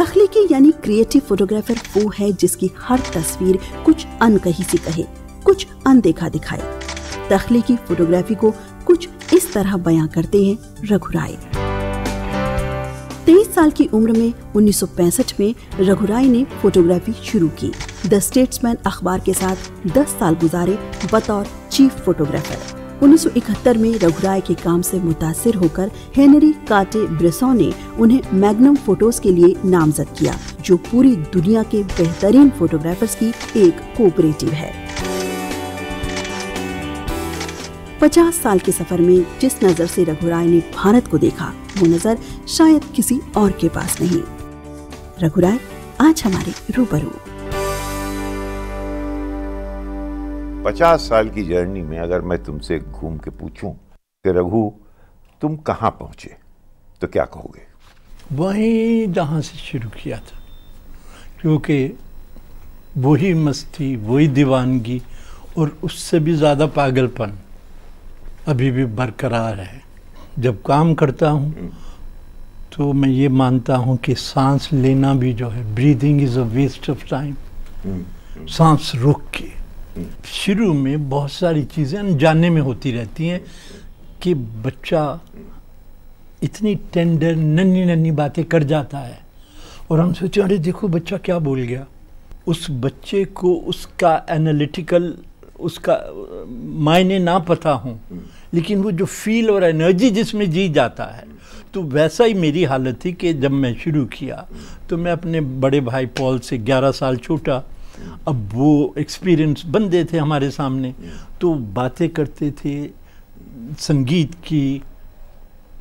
तख्लीकी यानी creative photographer वो है जिसकी हर तस्वीर कुछ अनकही सी कहे, कुछ अनदेखा दिखाए। तख्लीकी फोटोग्राफी को कुछ इस तरह बयां करते हैं रघु राय। 23 साल की उम्र में 1965 में रघु राय ने फोटोग्राफी शुरू की। द स्टेट्समैन अखबार के साथ 10 साल गुजारे बतौर चीफ फोटोग्राफर। 1971 में रघु राय के काम से मुतासिर होकर हेनरी कार्टे ब्रेसॉ ने उन्हें मैग्नम फोटोज के लिए नामजद किया, जो पूरी दुनिया के बेहतरीन फोटोग्राफर्स की एक कोऑपरेटिव है। 50 साल के सफर में जिस नजर से रघु राय ने भारत को देखा, वो नजर शायद किसी और के पास नहीं। रघु राय आज हमारे रूबरू। 50 साल की जर्नी में अगर मैं तुमसे घूम के पूछूं कि रघु तुम कहाँ पहुंचे, तो क्या कहोगे? वहीं जहाँ से शुरू किया था, क्योंकि वही मस्ती, वही दीवानगी और उससे भी ज़्यादा पागलपन अभी भी बरकरार है। जब काम करता हूँ तो मैं ये मानता हूँ कि सांस लेना भी जो है, breathing is a waste of time. सांस रोक के शुरू में बहुत सारी चीज़ें अनजाने में होती रहती हैं कि बच्चा इतनी टेंडर नन्ही नन्ही बातें कर जाता है और हम सोचे अरे देखो बच्चा क्या बोल गया। उस बच्चे को उसका एनालिटिकल, उसका मायने ना पता हो, लेकिन वो जो फील और एनर्जी जिसमें जी जाता है, तो वैसा ही मेरी हालत थी कि जब मैं शुरू किया तो मैं अपने बड़े भाई पॉल से 11 साल छोटा। अब वो एक्सपीरियंस बंदे थे हमारे सामने, तो बातें करते थे संगीत की,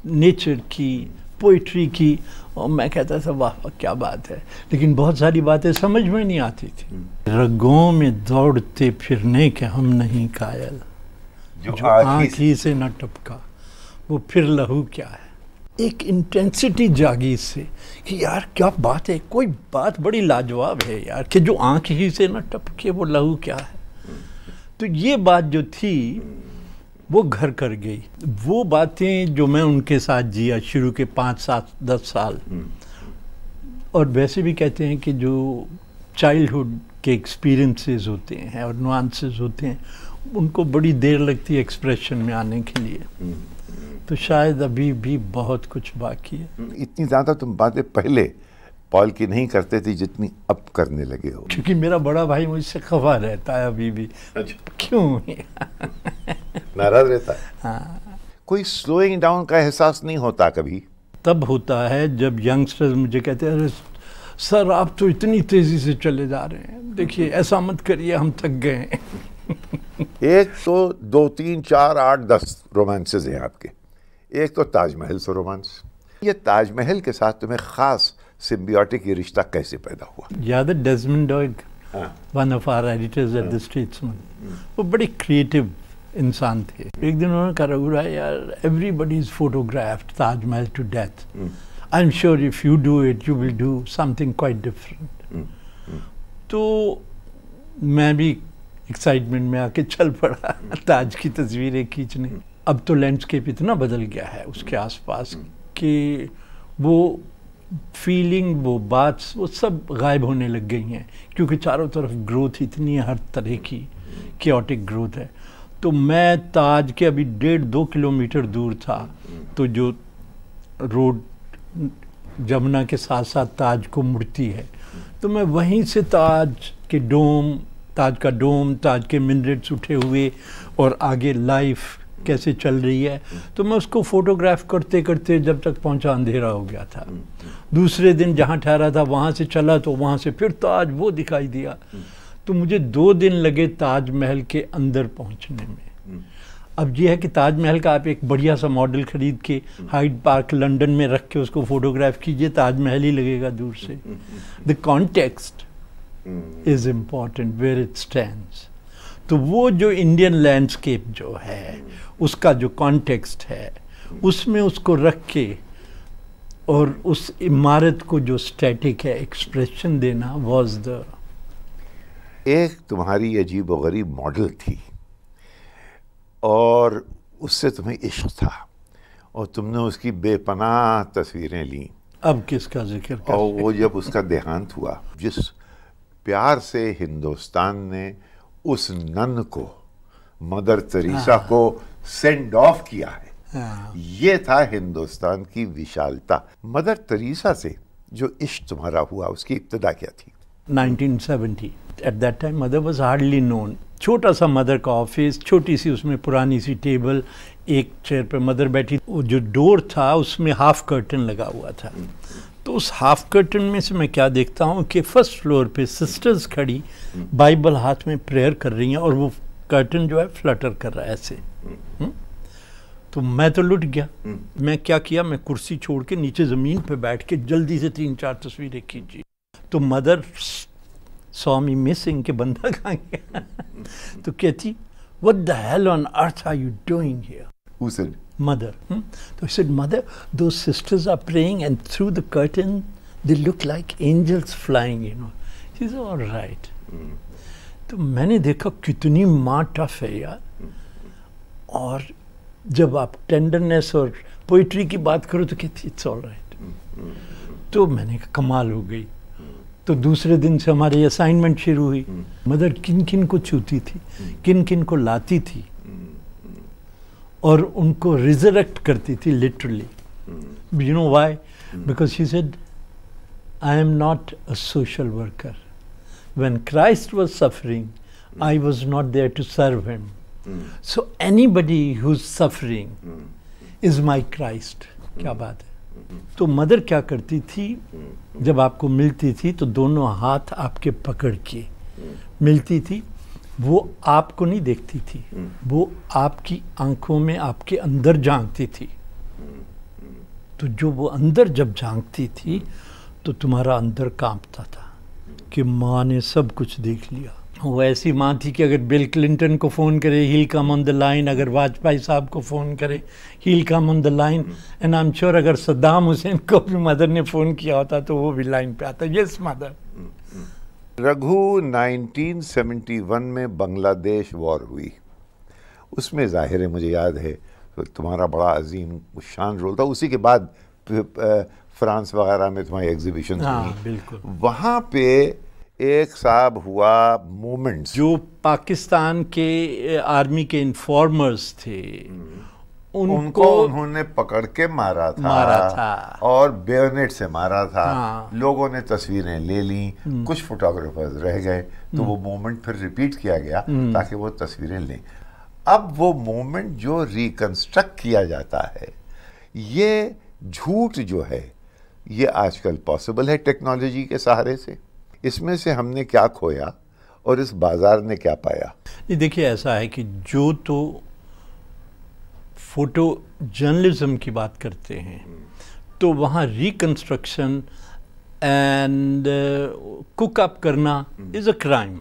नेचर की, पोइट्री की, और मैं कहता था वाह वाह क्या बात है, लेकिन बहुत सारी बातें समझ में नहीं आती थी। रगों में दौड़ते फिरने के हम नहीं कायल, जो आँख ही से न टपका वो फिर लहू क्या है। एक इंटेंसिटी जागी इससे कि यार क्या बात है, कोई बात बड़ी लाजवाब है यार, कि जो आँख ही से न टपके वो लहू क्या है। तो ये बात जो थी वो घर कर गई। वो बातें जो मैं उनके साथ जिया शुरू के 5, 7, 10 साल, और वैसे भी कहते हैं कि जो चाइल्डहुड के एक्सपीरियंसेस होते हैं और नुआंसेस होते हैं, उनको बड़ी देर लगती है एक्सप्रेशन में आने के लिए। तो शायद अभी भी बहुत कुछ बाकी है। इतनी ज़्यादा तुम बातें पहले पॉल की नहीं करते थे जितनी अब करने लगे हो। क्योंकि मेरा बड़ा भाई मुझसे खफा रहता है अभी भी। क्यों? नाराज रहता है? हाँ। कोई स्लोइंग डाउन का एहसास नहीं होता कभी? तब होता है जब यंगस्टर्स मुझे कहते हैं अरे सर आप तो इतनी तेजी से चले जा रहे हैं, देखिए ऐसा मत करिए, हम थक गए हैं। एक तो 2, 3, 4, 8, 10 रोमांसेस हैं आपके। एक तो ताजमहल से रोमांस। ये ताजमहल के साथ तुम्हें खास सिम्बियोटिक ये रिश्ता कैसे पैदा हुआ? याद है Desmond Doig, one of our editors at the Statesman, वो बड़े क्रिएटिव इंसान थे। एक दिन उन्होंने कहा रघु राय यार everybody is photographed Taj Mahal to death, I am sure if you do it you will do something quite different. तो मैं भी एक्साइटमेंट में आके चल पड़ा ताज की तस्वीरें खींचने। अब तो लैंडस्केप इतना बदल गया है उसके आसपास कि वो फीलिंग, वो बात, वो सब गायब होने लग गई हैं, क्योंकि चारों तरफ ग्रोथ इतनी है, हर तरह की केओटिक ग्रोथ है। तो मैं ताज के अभी 1.5-2 किलोमीटर दूर था, तो जो रोड जमुना के साथ साथ ताज को मुड़ती है, तो मैं वहीं से ताज के डोम, ताज का डोम, ताज के मिनरेट्स उठे हुए और आगे लाइफ कैसे चल रही है, तो मैं उसको फोटोग्राफ करते करते जब तक पहुंचा अंधेरा हो गया था। दूसरे दिन जहां ठहरा था वहां से चला तो वहां से फिर ताज वो दिखाई दिया। तो मुझे 2 दिन लगे ताजमहल के अंदर पहुंचने में। अब ये है कि ताजमहल का आप एक बढ़िया सा मॉडल खरीद के हाइड पार्क लंदन में रख के उसको फोटोग्राफ कीजिए, ताजमहल ही लगेगा दूर से। The context is important, where it stands. तो वो जो इंडियन लैंडस्केप जो है, उसका जो कॉन्टेक्स्ट है, उसमें उसको रख के और उस इमारत को जो स्टैटिक है एक्सप्रेशन देना वाज द। एक तुम्हारी अजीब व गरीब मॉडल थी और उससे तुम्हें इश्क था और तुमने उसकी बेपनाह तस्वीरें ली। अब किसका जिक्र कर और वो जब उसका देहांत हुआ, जिस प्यार से हिंदुस्तान ने उस नन को, मदर तेरेसा को सेंड ऑफ किया है, ये था हिंदुस्तान की विशालता। मदर तेरेसा से जो इश्क तुम्हारा हुआ, उसकी इब्तिदा क्या थी? 1970। At that time mother was hardly known. छोटा सा मदर का ऑफिस, छोटी सी उसमें पुरानी सी टेबल, एक चेयर पे मदर बैठी। वो जो डोर था उसमें हाफ कर्टन लगा हुआ था। तो उस हाफ कर्टन में से मैं क्या देखता हूँ कि फर्स्ट फ्लोर पे सिस्टर्स खड़ी, बाइबल हाथ में प्रेयर कर रही हैं, और वो कर्टन जो है फ्लटर कर रहा है ऐसे। तो मैं तो लुट गया। मैं क्या किया, मैं कुर्सी छोड़ के नीचे ज़मीन पे बैठ के जल्दी से 3-4 तस्वीरें खींची। तो मदर सॉ मी मिसिंग के बंदा कहाँ गया। तो कहती, what the hell on earth are you doing here? Who said? Mother. So I said, Mother, those sisters are praying and through the curtain they look like angels flying, you know. She said, all right. तो मैंने देखा कितनी माँ tough है यार। और जब आप टेंडरनेस और पोइट्री की बात करो तो कहती इट्स ऑल राइट। तो मैंने कहा कमाल हो गई। तो दूसरे दिन से हमारी असाइनमेंट शुरू हुई। मदर किन किन को छूती थी, किन किन को लाती थी और उनको रिजरेक्ट करती थी literally. You know why? Because she said, I am not a social worker. When Christ was suffering, I was not there to serve him. So anybody who is suffering is my Christ. क्या बात है। तो mother क्या करती थी, जब आपको मिलती थी तो दोनों हाथ आपके पकड़ के मिलती थी। वो आपको नहीं देखती थी, वो आपकी आंखों में आपके अंदर झांकती थी। तो जो वो अंदर जब झांकती थी तो तुम्हारा अंदर कांपता था कि माँ ने सब कुछ देख लिया। वो ऐसी माँ थी कि अगर बिल क्लिंटन को फ़ोन करे, he will come on the line. अगर वाजपेयी साहब को फ़ोन करे, he will come on the line. And I am sure अगर सद्दाम हुसैन को अपनी मदर ने फ़ोन किया होता तो वो भी लाइन पे आता, यस मदर। रघु, 1971 में बांग्लादेश वॉर हुई, उसमें जाहिर है मुझे याद है तो तुम्हारा बड़ा अजीम शान रोल था। उसी के बाद फ्रांस वगैरह में तुम्हारी एग्जीबिशन हुई। बिल्कुल। वहाँ पे एक साहब हुआ मूवमेंट्स, जो पाकिस्तान के आर्मी के इन्फॉर्मर्स थे, उनको उन्होंने पकड़ के मारा था और बेयोनेट से मारा था। लोगों ने तस्वीरें ले ली, कुछ फोटोग्राफर्स रह गए, तो वो मूवमेंट फिर रिपीट किया गया ताकि वो तस्वीरें लें। अब वो मूवमेंट जो रिकंस्ट्रक्ट किया जाता है, ये झूठ जो है, ये आजकल पॉसिबल है टेक्नोलॉजी के सहारे से। इसमें से हमने क्या खोया और इस बाजार ने क्या पाया? ये देखिए, ऐसा है कि जो तो फोटो जर्नलिज्म की बात करते हैं तो वहाँ रिकंस्ट्रक्शन एंड कुक अप करना इज़ अ क्राइम।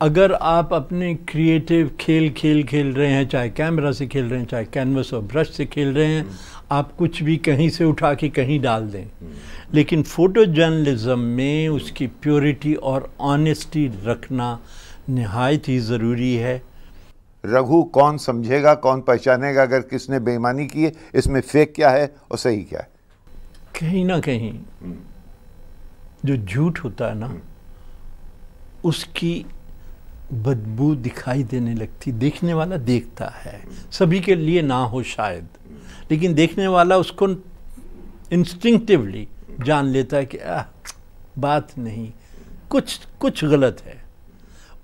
अगर आप अपने क्रिएटिव खेल रहे हैं, चाहे कैमरा से खेल रहे हैं, चाहे कैनवस और ब्रश से खेल रहे हैं, आप कुछ भी कहीं से उठा के कहीं डाल दें। लेकिन फ़ोटो जर्नलिज्म में उसकी प्योरिटी और ऑनेस्टी रखना निहायत ही ज़रूरी है। रघु, कौन समझेगा, कौन पहचानेगा अगर किसने बेईमानी की है? इसमें फेक क्या है और सही क्या है? कहीं ना कहीं जो झूठ होता है ना, उसकी बदबू दिखाई देने लगती। देखने वाला देखता है, सभी के लिए ना हो शायद, लेकिन देखने वाला उसको इंस्टिंक्टिवली जान लेता है कि बात नहीं, कुछ गलत है।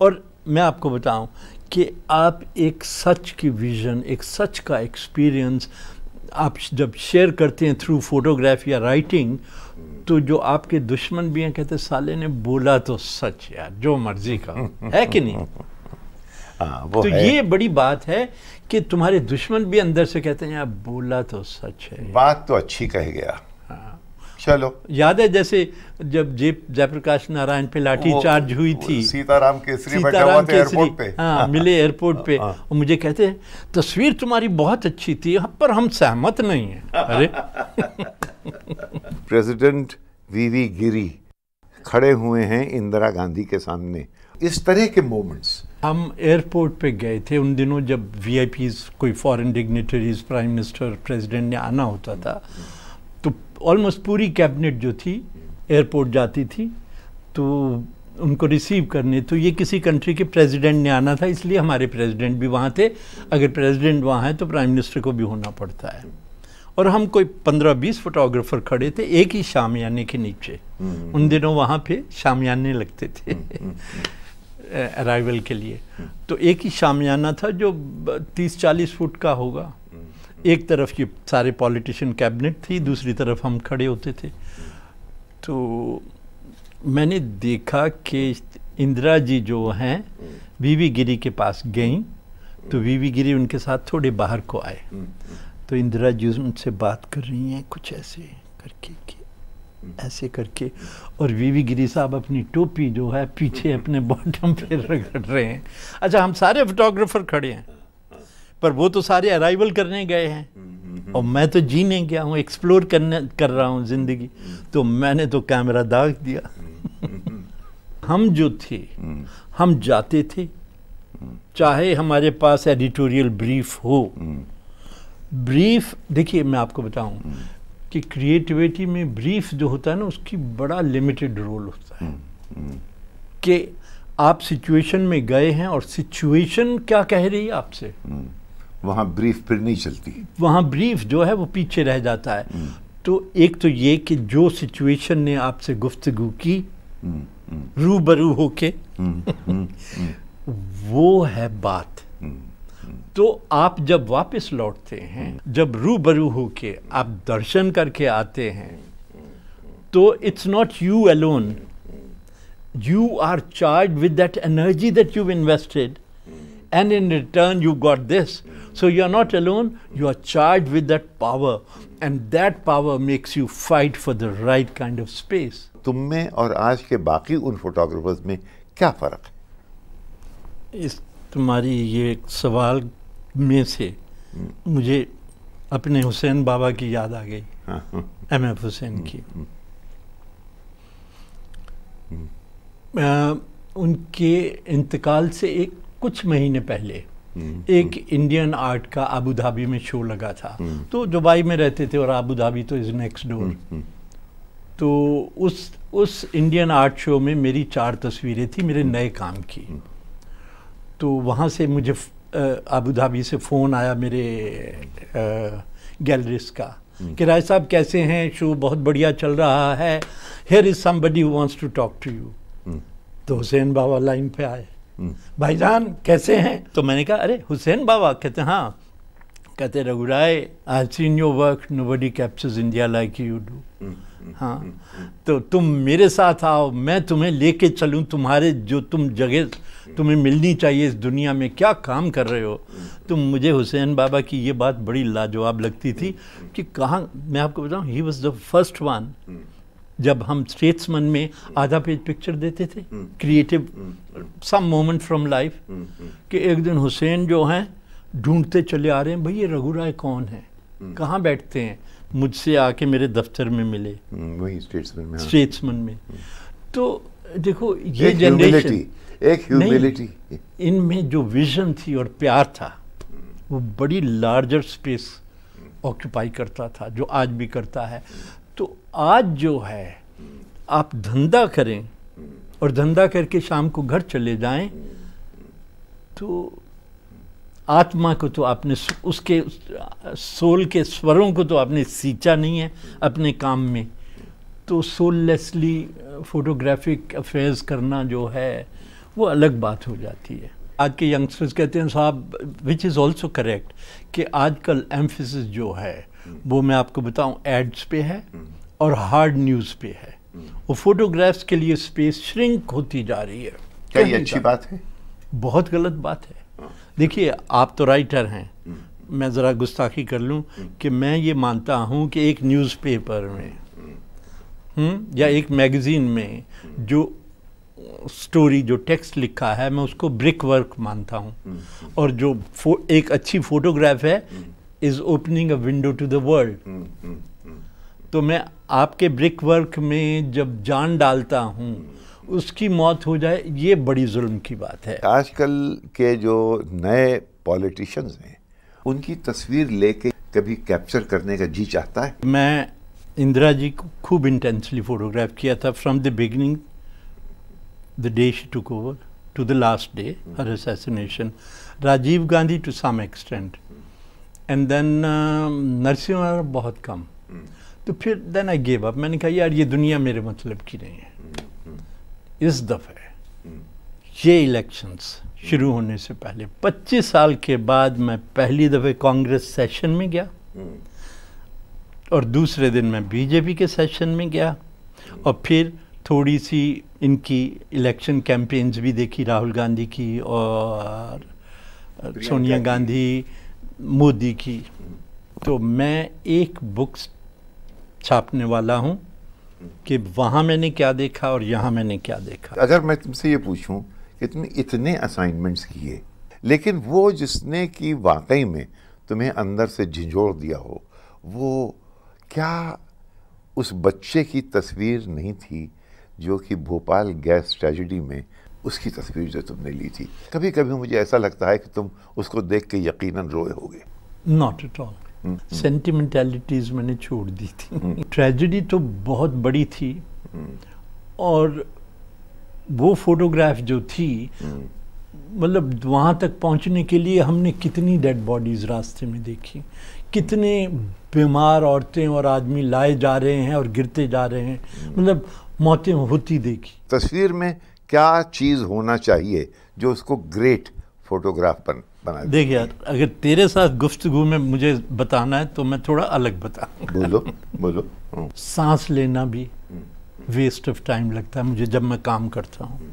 और मैं आपको बताऊं कि आप एक सच की विज़न, एक सच का एक्सपीरियंस आप जब शेयर करते हैं थ्रू फोटोग्राफी या राइटिंग, तो जो आपके दुश्मन भी हैं कहते साले ने बोला तो सच यार, जो मर्जी का है कि नहीं। वो तो है। ये बड़ी बात है कि तुम्हारे दुश्मन भी अंदर से कहते हैं यार बोला तो सच है, बात तो अच्छी कह गया। चलो, याद है जैसे जब जयप्रकाश नारायण पे लाठी चार्ज हुई थी, सीताराम केसरी बैठा हुआ था एयरपोर्ट पे। हाँ, मिले एयरपोर्ट पे और मुझे कहते हैं तस्वीर तुम्हारी बहुत अच्छी थी पर हम सहमत नहीं हैं। अरे प्रेसिडेंट वीवी गिरी खड़े हुए हैं इंदिरा गांधी के सामने। इस तरह के मोमेंट्स हम एयरपोर्ट पे गए थे उन दिनों जब वीआईपीज, कोई foreign dignitaries, prime minister, president ने आना होता था, तो ऑलमोस्ट पूरी कैबिनेट जो थी एयरपोर्ट जाती थी तो उनको रिसीव करने, तो ये किसी कंट्री के प्रेसिडेंट ने आना था, इसलिए हमारे प्रेसिडेंट भी वहाँ थे। अगर प्रेसिडेंट वहाँ है तो प्राइम मिनिस्टर को भी होना पड़ता है। और हम कोई 15-20 फोटोग्राफर खड़े थे एक ही शामियाने के नीचे। उन दिनों वहाँ पे शामियाने लगते थे अराइवल के लिए। तो एक ही शामियाना था जो 30-40 फुट का होगा। एक तरफ ये सारे पॉलिटिशियन कैबिनेट थी, दूसरी तरफ हम खड़े होते थे। तो मैंने देखा कि इंदिरा जी जो हैं वीवी गिरी के पास गईं, तो वीवी गिरी उनके साथ थोड़े बाहर को आए। तो इंदिरा जी उनसे बात कर रही हैं कुछ ऐसे करके ऐसे करके, और वीवी गिरी साहब अपनी टोपी जो है पीछे अपने बॉटम पे रगड़ रहे हैं। अच्छा, हम सारे फोटोग्राफर खड़े हैं, पर वो तो सारे अराइवल करने गए हैं और मैं तो जीने गया हूँ, एक्सप्लोर कर रहा हूँ ज़िंदगी। तो मैंने तो कैमरा दाग दिया। हम जो थे, हम जाते थे, चाहे हमारे पास एडिटोरियल ब्रीफ हो। ब्रीफ, देखिए मैं आपको बताऊं कि क्रिएटिविटी में ब्रीफ जो होता है ना, उसकी बड़ा लिमिटेड रोल होता है। कि आप सिचुएशन में गए हैं और सिचुएशन क्या कह रही है आपसे, वहाँ ब्रीफ फिर नहीं चलती, वहाँ ब्रीफ जो है वो पीछे रह जाता है। तो एक तो ये कि जो सिचुएशन ने आपसे गुफ्तगू की रूबरू होके वो है बात। तो आप जब वापस लौटते हैं, जब रूबरू होके आप दर्शन करके आते हैं, तो it's not you alone, you are charged with that energy that you've invested, and in return you got this. So you are not alone, you are charged with that power, and that power makes you fight for the right kind of space. तुम में और आज के बाकी उन photographers में क्या फ़र्क है? इस तुम्हारी ये सवाल में से मुझे अपने हुसैन बाबा की याद आ गई, MF हुसैन की। उनके इंतकाल से कुछ महीने पहले एक इंडियन आर्ट का अबू धाबी में शो लगा था। तो दुबई में रहते थे और अबू धाबी तो इज नेक्स्ट डोर। तो उस इंडियन आर्ट शो में मेरी 4 तस्वीरें थी मेरे नए काम की। तो वहाँ से मुझे अबू धाबी से फ़ोन आया मेरे गैलरिस्ट का कि राय साहब कैसे हैं, शो बहुत बढ़िया चल रहा है, here is somebody who wants to talk to you. तो हुसैन बाबा लाइन पे आए, भाईजान कैसे हैं? तो मैंने कहा अरे हुसैन बाबा? कहते हाँ। कहते रघुराय, I have seen your work, nobody captures India like you do. हाँ, तो तुम मेरे साथ आओ, मैं तुम्हें लेके चलूँ, तुम्हारे जो तुम जगह तुम्हें मिलनी चाहिए इस दुनिया में, क्या काम कर रहे हो तुम। मुझे हुसैन बाबा की ये बात बड़ी लाजवाब लगती थी कि कहाँ, मैं आपको बताऊँ, he was the first one. जब हम स्टेट्समैन में आधा पेज पिक्चर देते थे, creative some moment from life, कि एक दिन हुसैन जो हैं ढूंढते चले आ रहे हैं, भाई ये रघुराय कौन है, कहाँ बैठते हैं। मुझसे आके मेरे दफ्तर में मिले, वही स्टेट्समैन में। तो देखो ये जनरेशन, एक ह्यूमिलिटी, इनमें जो विजन थी और प्यार था वो बड़ी लार्जर स्पेस ऑक्यूपाई करता था, जो आज भी करता है। तो आज जो है आप धंधा करें और धंधा करके शाम को घर चले जाएं, तो आत्मा को तो आपने, उसके सोल के स्वरों को तो आपने सींचा नहीं है अपने काम में। तो सोललेसली फोटोग्राफिक अफेयर्स करना जो है वो अलग बात हो जाती है। आज के यंगस्टर्स कहते हैं साहब, विच इज़ ऑल्सो करेक्ट, कि आजकल एम्फेसिस जो है वो मैं आपको बताऊं एड्स पे है और हार्ड न्यूज़ पे है। वो फोटोग्राफ्स के लिए स्पेस श्रिंक होती जा रही है। क्या ये अच्छी बात है? बहुत गलत बात है। देखिए आप तो राइटर हैं, मैं ज़रा गुस्ताखी कर लूं कि मैं ये मानता हूं कि एक न्यूज़पेपर में या एक मैगज़ीन में जो स्टोरी, जो टेक्स्ट लिखा है, मैं उसको ब्रिक वर्क मानता हूं। और जो एक अच्छी फोटोग्राफ है is opening a window to the world. तो मैं आपके ब्रिक वर्क में जब जान डालता हूं, उसकी मौत हो जाए, ये बड़ी जुल्म की बात है। आजकल के जो नए पॉलिटिशियंस हैं, उनकी तस्वीर लेके कभी कैप्चर करने का जी चाहता है? मैं इंदिरा जी को खूब इंटेंसली फोटोग्राफ किया था from the beginning, the day she took over to the last day her assassination. Rajiv Gandhi to some extent, and then Narasimha बहुत कम. तो फिर देन आई गिव अप. मैंने कहा यार ये दुनिया मेरे मतलब की नहीं है. इस दफ़े ये इलेक्शंस शुरू होने से पहले 25 साल के बाद मैं पहली दफ़े कांग्रेस सेशन में गया और दूसरे दिन मैं बीजेपी के सेशन में गया और फिर थोड़ी सी इनकी इलेक्शन कैंपेन्स भी देखी, राहुल गांधी की और सोनिया गांधी, मोदी की. तो मैं एक बुक छापने वाला हूँ कि वहाँ मैंने क्या देखा और यहाँ मैंने क्या देखा. अगर मैं तुमसे ये पूछूं कि तुमने इतने असाइनमेंट्स किए, लेकिन वो जिसने कि वाकई में तुम्हें अंदर से झिझोड़ दिया हो, वो क्या उस बच्चे की तस्वीर नहीं थी जो कि भोपाल गैस ट्रेजेडी में उसकी तस्वीर जो तुमने ली थी? कभी कभी मुझे ऐसा लगता है कि तुम उसको देख के यकीनन रोए होगे. Not at all. सेंटिमेंटलिटीज मैंने छोड़ दी थी. ट्रेजेडी तो बहुत बड़ी थी और वो फोटोग्राफ जो थी, मतलब वहाँ तक पहुँचने के लिए हमने कितनी डेड बॉडीज रास्ते में देखी, कितने बीमार औरतें और आदमी लाए जा रहे हैं और गिरते जा रहे हैं, मतलब मौतें होती देखी. तस्वीर में क्या चीज़ होना चाहिए जो उसको ग्रेट फोटोग्राफ बना दे? देख यार, अगर तेरे साथ गुफ्तगू में मुझे बताना है तो मैं थोड़ा अलग बताऊं. बोलो बोलो. सांस लेना भी वेस्ट ऑफ टाइम लगता है मुझे जब मैं काम करता हूँ.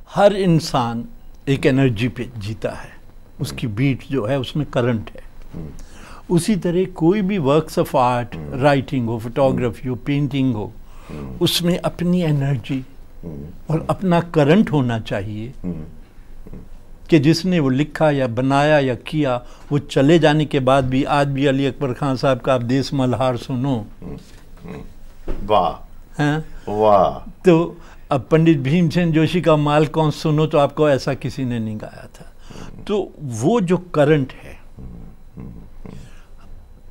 हर इंसान एक एनर्जी पे जीता है, उसकी बीट जो है उसमें करंट है. उसी तरह कोई भी वर्क्स ऑफ आर्ट, राइटिंग हो, फोटोग्राफी हो, पेंटिंग हो, उसमें अपनी एनर्जी और अपना करंट होना चाहिए कि जिसने वो लिखा या बनाया या किया, वो चले जाने के बाद भी आज भी अली अकबर खान साहब का आप देश मल्हार सुनो. वाह हैं वाह. तो अब पंडित भीमसेन जोशी का माल कौन सुनो तो आपको ऐसा किसी ने नहीं गाया था. तो वो जो करंट है,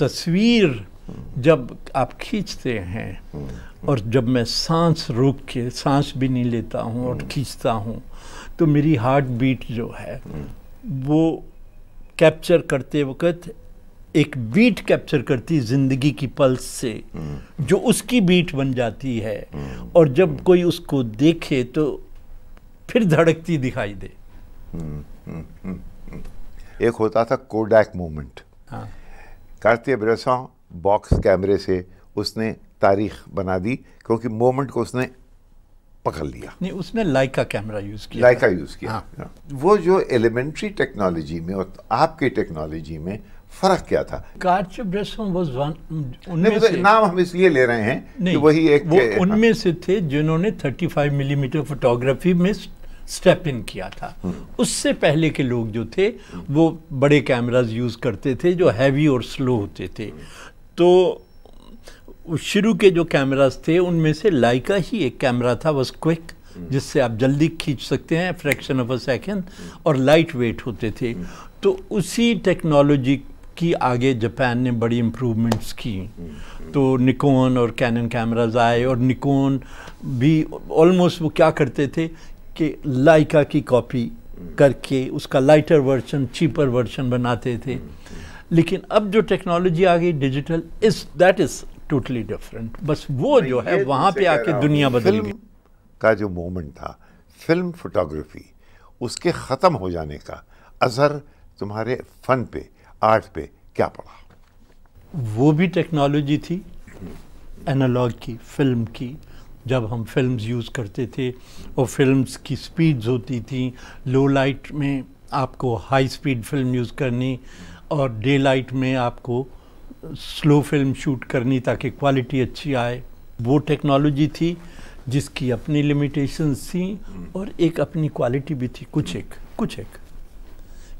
तस्वीर जब आप खींचते हैं और जब मैं सांस रोक के, सांस भी नहीं लेता हूँ और खींचता हूँ, तो मेरी हार्ट बीट जो है वो कैप्चर करते वक्त एक बीट कैप्चर करती जिंदगी की पल्स से, जो उसकी बीट बन जाती है और जब कोई उसको देखे तो फिर धड़कती दिखाई दे. एक होता था कोडैक मोमेंट. हाँ. कार्तिय-ब्रेसॉन बॉक्स कैमरे से उसने तारीख बना दी क्योंकि मोमेंट को उसने पकड़ लिया. नहीं, उसने लाइका कैमरा यूज किया. लाइका यूज किया. हाँ. वो जो एलिमेंट्री टेक्नोलॉजी में और आपकी टेक्नोलॉजी में फर्क क्या था? कार्तिय-ब्रेसॉन वाज वन, उनमें से नाम हम इसलिए ले रहे हैं कि वही एक वो उनमें से थे जिन्होंने 35 मिलीमीटर फोटोग्राफी में स्टेप इन किया था. उससे पहले के लोग जो थे वो बड़े कैमराज यूज करते थे जो हैवी और स्लो होते थे. तो शुरू के जो कैमरास थे उनमें से लाइका ही एक कैमरा था, वॉज क्विक, जिससे आप जल्दी खींच सकते हैं, फ्रैक्शन ऑफ अ सेकेंड, और लाइट वेट होते थे. तो उसी टेक्नोलॉजी की आगे जापान ने बड़ी इम्प्रूवमेंट्स की. तो निकॉन और कैनन कैमराज आए और निकॉन भी ऑलमोस्ट वो क्या करते थे कि लाइका की कॉपी करके उसका लाइटर वर्जन, चीपर वर्जन बनाते थे. लेकिन अब जो टेक्नोलॉजी आ गई digital, that is totally different. बस वो जो है वहाँ पे आके दुनिया बदल गई. का जो मोमेंट था, फिल्म फोटोग्राफी, उसके ख़त्म हो जाने का असर तुम्हारे फन पे, आर्ट पे क्या पड़ा? वो भी टेक्नोलॉजी थी एनालॉग की, फिल्म की. जब हम फिल्म्स यूज़ करते थे और फिल्म्स की स्पीड्स होती थी, लो लाइट में आपको हाई स्पीड फिल्म यूज़ करनी और डे लाइट में आपको स्लो फिल्म शूट करनी ताकि क्वालिटी अच्छी आए. वो टेक्नोलॉजी थी जिसकी अपनी लिमिटेशंस थी और एक अपनी क्वालिटी भी थी, कुछ एक.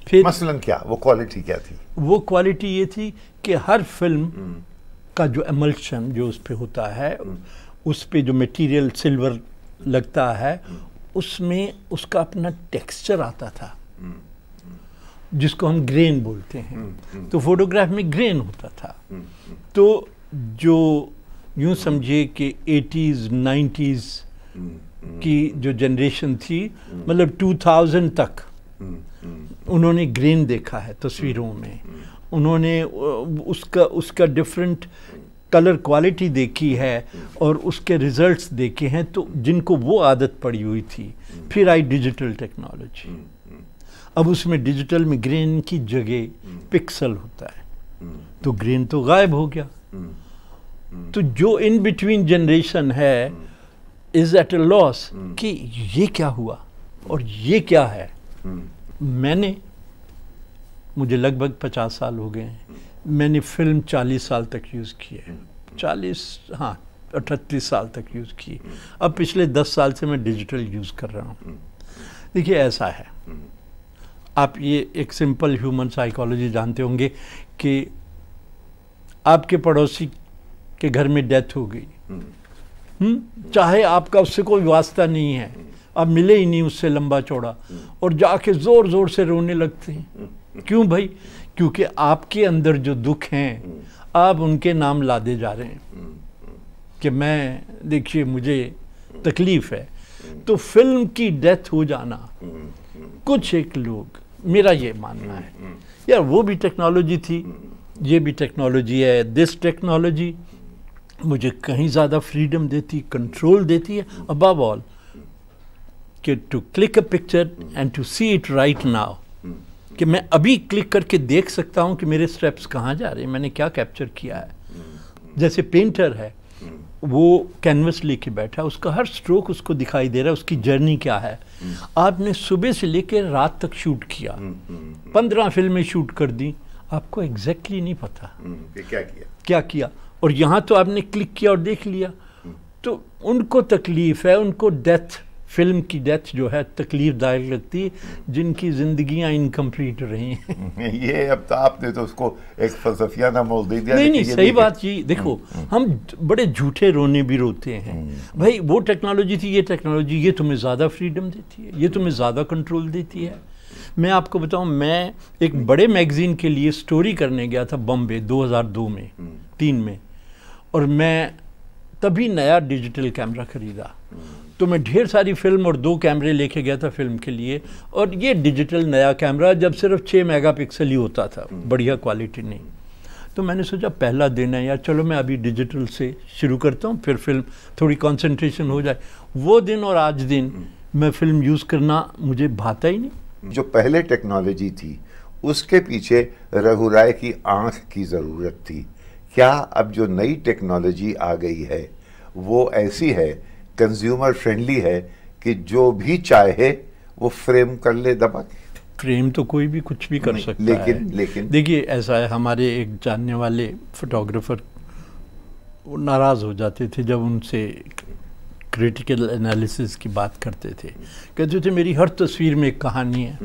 फिर मसलन क्या, वो क्वालिटी क्या थी? वो क्वालिटी ये थी कि हर फिल्म का जो एमल्शन जो उस पे होता है, उस पे जो मटेरियल सिल्वर लगता है, उसमें उसका अपना टेक्सचर आता था जिसको हम ग्रेन बोलते हैं. तो फोटोग्राफ में ग्रेन होता था. तो जो यूँ समझिए कि 80s 90s की जो जनरेशन थी, मतलब 2000 तक उन्होंने ग्रेन देखा है तस्वीरों में, उन्होंने उसका डिफरेंट कलर क्वालिटी देखी है और उसके रिजल्ट्स देखे हैं, तो जिनको वो आदत पड़ी हुई थी। फिर आई डिजिटल टेक्नोलॉजी, अब उसमें डिजिटल में ग्रेन की जगह पिक्सल होता है, तो ग्रेन तो गायब हो गया। तो जो इन बिटवीन जनरेशन है इज एट अ लॉस कि ये क्या हुआ और ये क्या है। मुझे लगभग 50 साल हो गए हैं, मैंने फिल्म 40 साल तक यूज़ की है, 38 साल तक यूज़ की। अब पिछले 10 साल से मैं डिजिटल यूज़ कर रहा हूँ। देखिए ऐसा है, आप ये एक सिंपल ह्यूमन साइकोलॉजी जानते होंगे कि आपके पड़ोसी के घर में डेथ हो गई, चाहे आपका उससे कोई वास्ता नहीं है, आप मिले ही नहीं उससे लंबा चौड़ा, और जाके ज़ोर ज़ोर से रोने लगते हैं। क्यों भाई? क्योंकि आपके अंदर जो दुख हैं आप उनके नाम लादे जा रहे हैं कि मैं, देखिए मुझे तकलीफ़ है। तो फिल्म की डेथ हो जाना, कुछ एक लोग, मेरा ये मानना है यार वो भी टेक्नोलॉजी थी, ये भी टेक्नोलॉजी है। दिस टेक्नोलॉजी मुझे कहीं ज़्यादा फ्रीडम देती, कंट्रोल देती है, अबव ऑल कि to click a picture and to see it right now, कि मैं अभी क्लिक करके देख सकता हूँ कि मेरे स्टेप्स कहाँ जा रहे हैं, मैंने क्या कैप्चर किया है। जैसे पेंटर है, वो कैनवस लेके बैठा, उसका हर स्ट्रोक उसको दिखाई दे रहा है, उसकी जर्नी क्या है। आपने सुबह से लेकर रात तक शूट किया, 15 फिल्में शूट कर दी, आपको एग्जैक्टली नहीं पता क्या किया, और यहाँ तो आपने क्लिक किया और देख लिया। तो उनको तकलीफ़ है, उनको डेथ, फिल्म की डेथ जो है तकलीफदायक लगती है, जिनकी ज़िंदगियाँ इनकम्प्लीट रही हैं। ये अब तो आपने तो उसको एक फलसफियाना मोल दे दिया। नहीं, सही बात ये देखो, हम बड़े झूठे रोने भी रोते हैं भाई, वो टेक्नोलॉजी थी, ये टेक्नोलॉजी, ये तुम्हें ज़्यादा फ्रीडम देती है, ये तुम्हें ज़्यादा कंट्रोल देती है। मैं आपको बताऊं, मैं एक बड़े मैगज़ीन के लिए स्टोरी करने गया था बॉम्बे 2002 में 3 में, और मैं तभी नया डिजिटल कैमरा ख़रीदा, तो मैं ढेर सारी फिल्म और 2 कैमरे लेके गया था फिल्म के लिए। और ये डिजिटल नया कैमरा जब सिर्फ 6 मेगापिक्सल ही होता था, बढ़िया क्वालिटी नहीं। तो मैंने सोचा पहला दिन है यार, चलो मैं अभी डिजिटल से शुरू करता हूँ, फिर फिल्म थोड़ी कंसंट्रेशन हो जाए। वो दिन और आज दिन मैं फिल्म यूज़ करना मुझे भाता ही नहीं। जो पहले टेक्नोलॉजी थी उसके पीछे रघु राय की आँख की ज़रूरत थी। क्या अब जो नई टेक्नोलॉजी आ गई है वो ऐसी है, कंज्यूमर फ्रेंडली है, कि जो भी चाहे वो फ्रेम कर ले दबा के? फ्रेम तो कोई भी कुछ भी कर सकता है, लेकिन देखिए ऐसा है, हमारे एक जानने वाले फोटोग्राफर वो नाराज़ हो जाते थे जब उनसे क्रिटिकल एनालिसिस की बात करते थे। कहते थे मेरी हर तस्वीर में एक कहानी है।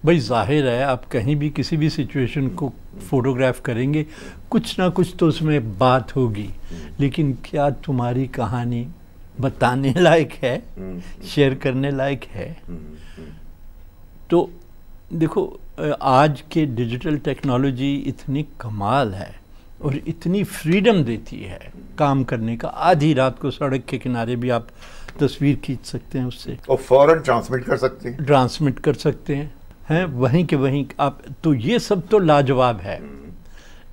भाई जाहिर है, आप कहीं भी किसी भी सिचुएशन को फोटोग्राफ करेंगे, कुछ ना कुछ तो उसमें बात होगी, लेकिन क्या तुम्हारी कहानी बताने लायक है, शेयर करने लायक है? तो देखो, आज के डिजिटल टेक्नोलॉजी इतनी कमाल है और इतनी फ्रीडम देती है काम करने का। आधी रात को सड़क के किनारे भी आप तस्वीर खींच सकते हैं उससे, और फौरन ट्रांसमिट कर सकते हैं, हैं वहीं के वहीं आप। तो ये सब तो लाजवाब है,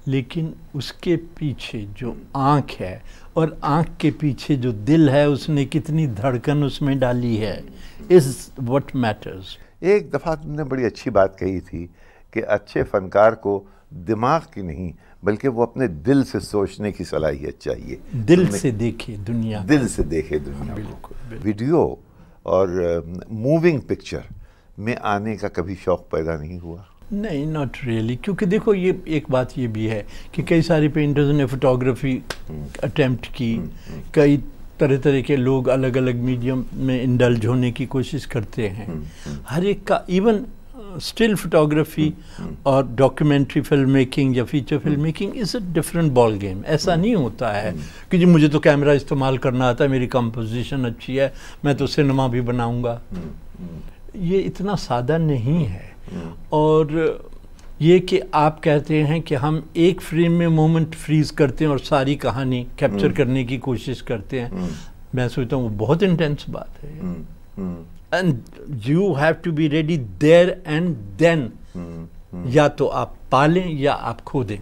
लेकिन उसके पीछे जो आँख है और आँख के पीछे जो दिल है, उसने कितनी धड़कन उसमें डाली है, इज़ व्हाट मैटर्स। एक दफ़ा तुमने बड़ी अच्छी बात कही थी कि अच्छे फनकार को दिमाग की नहीं बल्कि वो अपने दिल से सोचने की सलाहियत चाहिए। दिल से देखे दुनिया, दिल से देखे दुनिया। बिल्कुल। वीडियो और मूविंग पिक्चर में आने का कभी शौक़ पैदा नहीं हुआ? नहीं, नॉट रियली, क्योंकि देखो ये एक बात ये भी है कि कई सारे पेंटर्स ने फोटोग्राफी अटेम्प्ट की, कई तरह तरह के लोग अलग अलग मीडियम में इंडल्ज होने की कोशिश करते हैं। हर एक का, इवन स्टिल फोटोग्राफी और डॉक्यूमेंट्री फिल्म मेकिंग या feature film making is a different ball game. ऐसा नहीं होता है कि जी मुझे तो कैमरा इस्तेमाल करना आता है, मेरी कंपोजिशन अच्छी है, मैं तो सिनेमा भी बनाऊंगा। ये इतना सादा नहीं है। और ये कि आप कहते हैं कि हम एक फ्रेम में मोमेंट फ्रीज करते हैं और सारी कहानी कैप्चर करने की कोशिश करते हैं, मैं सोचता हूँ वो बहुत इंटेंस बात है। And you have to be ready there and then, या तो आप पालें या आप खो दें।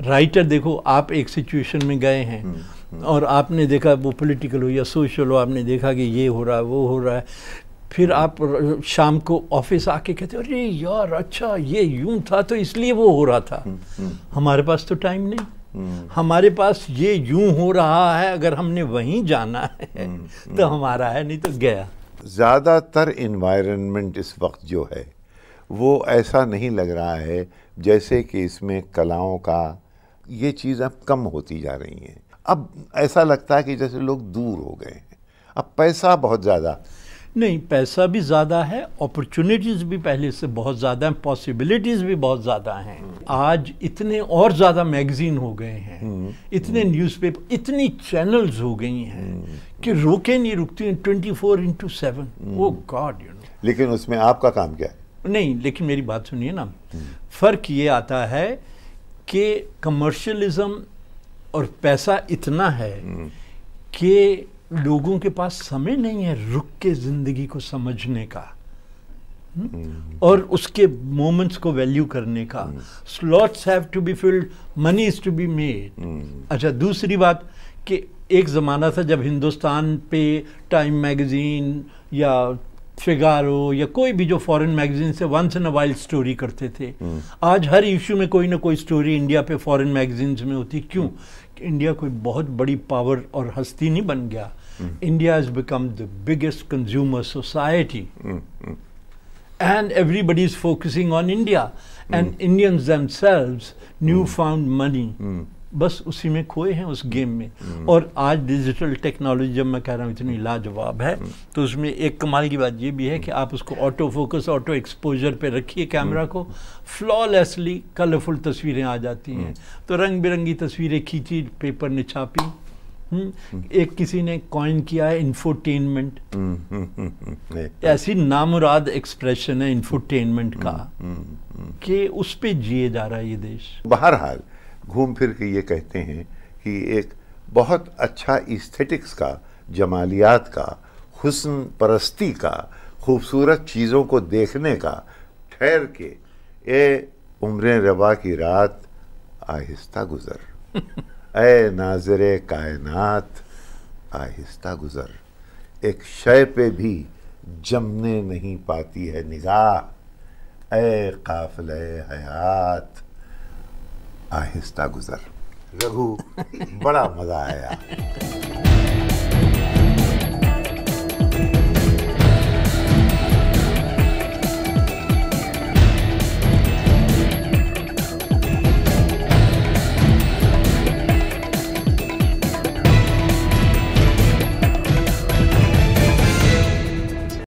राइटर देखो, आप एक सिचुएशन में गए हैं और आपने देखा वो पॉलिटिकल हो या सोशल हो, आपने देखा कि ये हो रहा है वो हो रहा है, फिर आप शाम को ऑफिस आके कहते हो अरे यार अच्छा ये यूं था तो इसलिए वो हो रहा था। हमारे पास तो टाइम नहीं, हमारे पास ये यूं हो रहा है, अगर हमने वहीं जाना है तो हमारा है, नहीं तो गया। ज़्यादातर इन्वायरमेंट इस वक्त जो है वो ऐसा नहीं लग रहा है जैसे कि इसमें कलाओं का ये चीज़ अब कम होती जा रही हैं। अब ऐसा लगता है कि जैसे लोग दूर हो गए हैं। अब पैसा बहुत ज़्यादा नहीं, पैसा भी ज़्यादा है, अपॉर्चुनिटीज़ भी पहले से बहुत ज़्यादा हैं, पॉसिबिलिटीज़ भी बहुत ज़्यादा हैं। आज इतने और ज़्यादा मैगज़ीन हो गए हैं, इतने न्यूज़पेपर, इतनी चैनल्स हो गई हैं कि रोके नहीं रुकती हैं 24/7। ओ गॉड, यू नो। लेकिन उसमें आपका काम क्या है? नहीं, लेकिन मेरी बात सुनिए ना, फ़र्क ये आता है कि कमर्शियलिज्म और पैसा इतना है कि लोगों के पास समय नहीं है रुक के ज़िंदगी को समझने का और उसके मोमेंट्स को वैल्यू करने का। Slots have to be filled, money is to be made. अच्छा, दूसरी बात कि एक ज़माना था जब हिंदुस्तान पे टाइम मैगज़ीन या फिगारो या कोई भी जो फॉरेन मैगजीन से once in a wild story करते थे। आज हर इशू में कोई ना कोई स्टोरी इंडिया पे फॉरेन मैगजीन्स में होती। क्यों? इंडिया कोई बहुत बड़ी पावर और हस्ती नहीं बन गया। India has become the biggest consumer society and everybody is focusing on India and Indians themselves new found money। बस उसी में खोए हैं, उस गेम में। और आज डिजिटल टेक्नोलॉजी जब मैं कह रहा हूँ इतनी लाजवाब है, तो उसमें एक कमाल की बात ये भी है कि आप उसको ऑटो फोकस, ऑटो एक्सपोजर पे रखिए कैमरा को, फ्लॉलेसली कलरफुल तस्वीरें आ जाती हैं। तो रंग बिरंगी तस्वीरें खींची, पेपर ने छापी। एक किसी ने कॉइन किया है इंफोटेनमेंट, ऐसी नामुराद एक्सप्रेशन है इंफोटेनमेंट का कि उस पे जिए जा रहा है ये देश। बहरहाल घूम फिर के ये कहते हैं कि एक बहुत अच्छा एस्थेटिक्स का, जमालियात का, हुस्न परस्ती का, खूबसूरत चीज़ों को देखने का, ठहर के ए उम्रे रवा की रात आहिस्ता गुजर, ए नाज़िरे कायनात आहिस्ता गुजर, एक शय पे भी जमने नहीं पाती है निगाह, ए काफ़िले हयात आहिस्ता गुजर। रघु, बड़ा मज़ा आया।